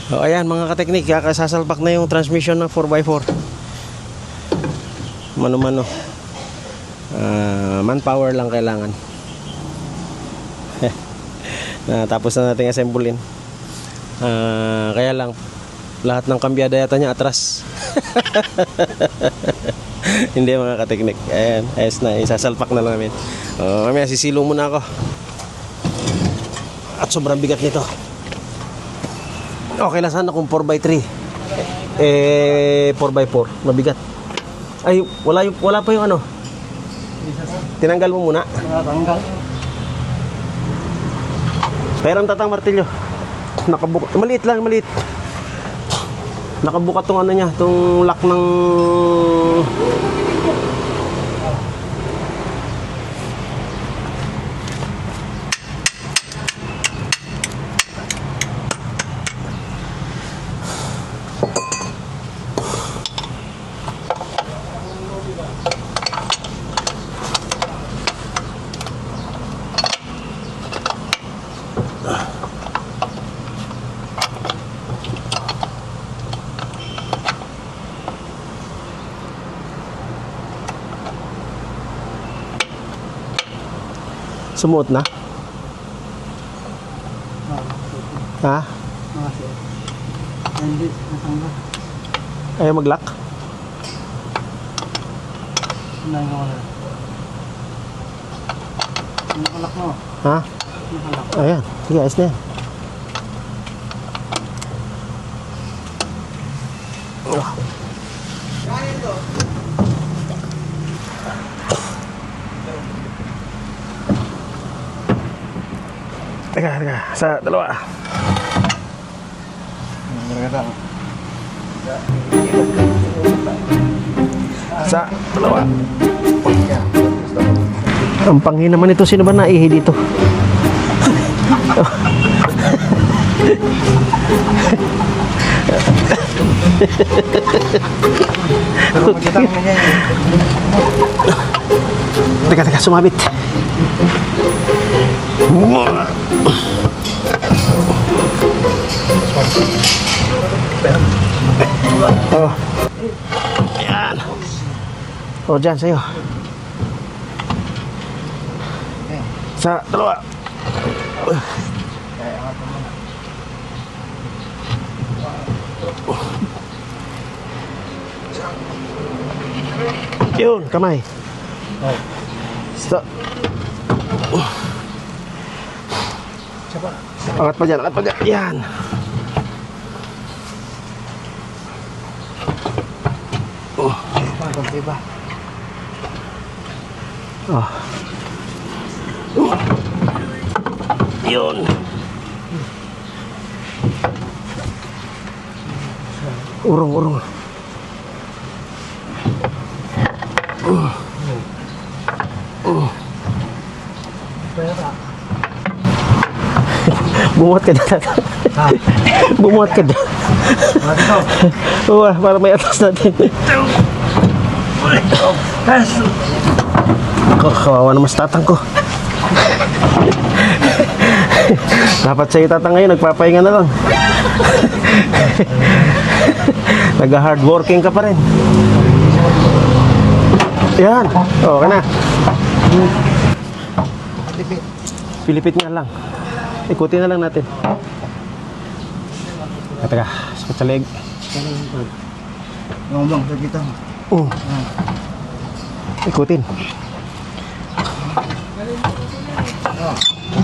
O ayan mga kateknik, kakasasalpak na yung transmission ng 4x4. Mano-mano. Manpower lang kailangan. Tapos na natin assemblein. Kaya lang lahat ng kambyada yata niya atras. Hindi mga kateknik. Ayan, ayos na, isasalpak na lang namin. Mamaya sisilong muna ako. At sobrang bigat nito. Okay lang sana kung 4x3. 4x4, mabigat. Ay, wala pa yung ano. Tinanggal mo muna. Tanggal. Pero ang tatang martilyo. Nakabuka. Maliit lang, maliit. Nakabuka tong ano niya, tong lock ng sumuot na? Ha? Hindi, natanggal. Ayaw mag-lock? Hindi mo wala. Nakalak mo. Ha? Nakalak. Ayan, sige, ayos na yan. Teka, sa dalawa. Sa dalawa. Ang panghin naman ito, sino ba naihi dito? Teka, sumabit. Oh. Ayan. Oh, dyan sa'yo. Sa dalawa. Yun, kamay. Stop. Angat pa dyan. Yan. Oh. Oh. Yun. Urong. Bumuhat ka dyan. Bumuhat ka dyan. Para may atas natin. Kawawa naman sa tatang ko. Dapat sa'yo tatang ngayon, nagpapahinga na lang. Nag-hard working ka pa rin. Yan. Okay na. Pilipit nga lang. Ikutin na lang natin. Teka, sakit sa leg. Ngomong, kita. Ikutin.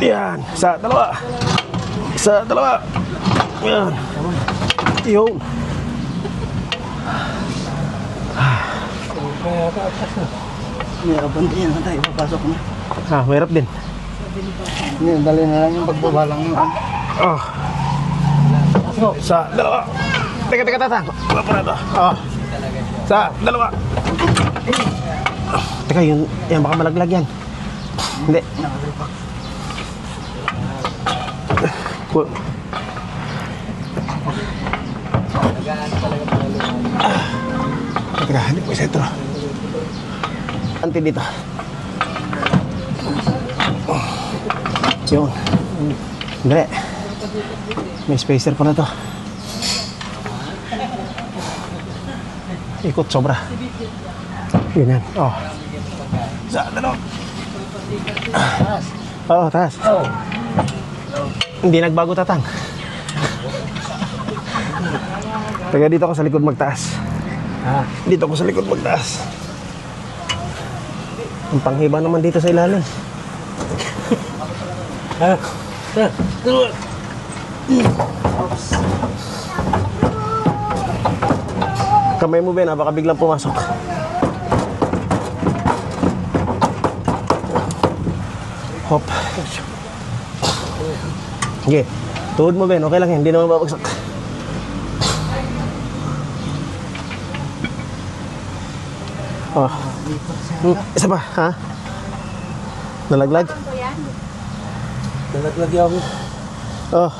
Yan, sa dalawa. Yan. Yun. May abante yan na tayo, papasok na. Mahirap din. Hindi, dali na lang yung pagbabalang mo. Oh. Sa dalawa. Teka, tatang. Wala pa na ito. Oh. Sa dalawa. Teka, yan baka malaglag yan. Hindi. Teka, hindi po isa ito. Anti dito. Yun. Hindi. May spacer pa na to. Ikot sobra. Ganyan. Oh. Isa, dalawa. Oo, taas. Hindi nagbago, Tatang. Taga dito ako sa likod magtaas. Dito ako sa likod magtaas. Ang panghiba naman dito sa ilalim. Kamay mo, Ben, baka biglang pumasok. Hop. Okay. Tuhod mo, Ben. Okay lang yan. Hindi naman babagsak. Oh. Isa pa, ha? Nalaglag? Nalaglag ako. Oh.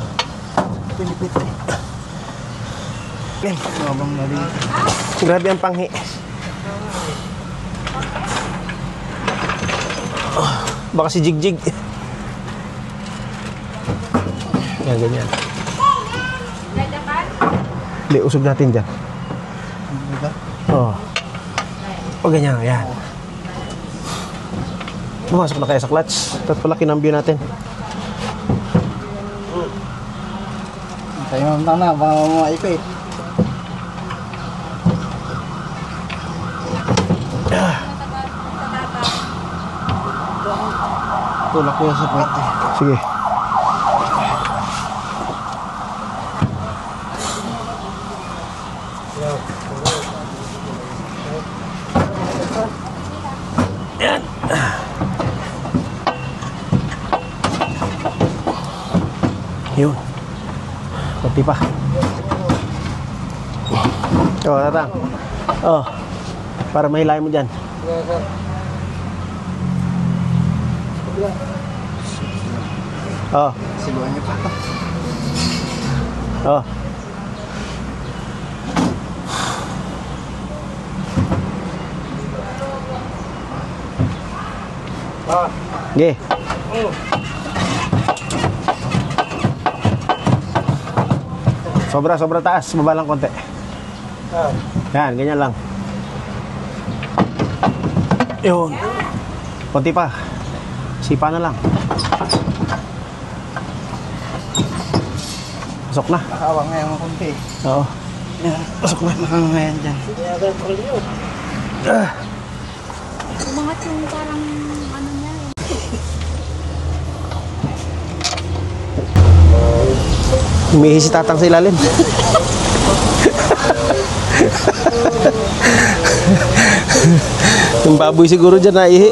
Pilipit eh. Mabang na rin. Grabe ang panghi. Oh, baka si Jigjig. Yan, ganyan. Hindi, usog natin dyan. Oh. O, ganyan, yan. Pumasok na kaya sa clutch. Tapos pala kinambyo natin. Tayo na, baka maipit. Tulak ko yan sa puwet eh. Sige. Yan. Yun. Kunti pa. Oh, Tatang. Oh. Para mahilahin mo dyan. Oh. Siluan niyo pa. Oh. Okay. Sobra taas, baba lang konti. Yan, ganyan lang. Yun. Konti pa. Sipa na lang. Pasok na. Nakawang ngayon ng kunti. Oo. Yan. Pasok na. Nakangayan dyan. Umangat yung parang ano niya eh. Umihi si Tatang sa ilalim. Yung baboy siguro dyan naihi.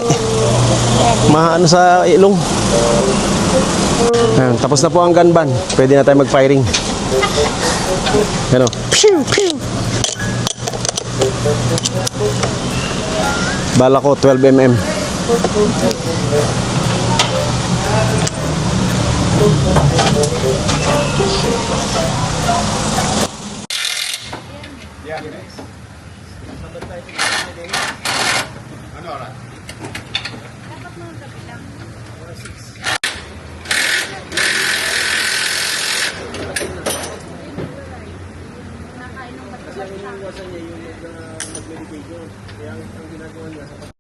Maano sa ilong. Ayan, tapos na po ang gun ban. Pwede na tayo mag-firing. Ano? Pew, pew. Bala ko 12mm. Iwasan niya yung mag-medication. Kaya ang ginagawa niya,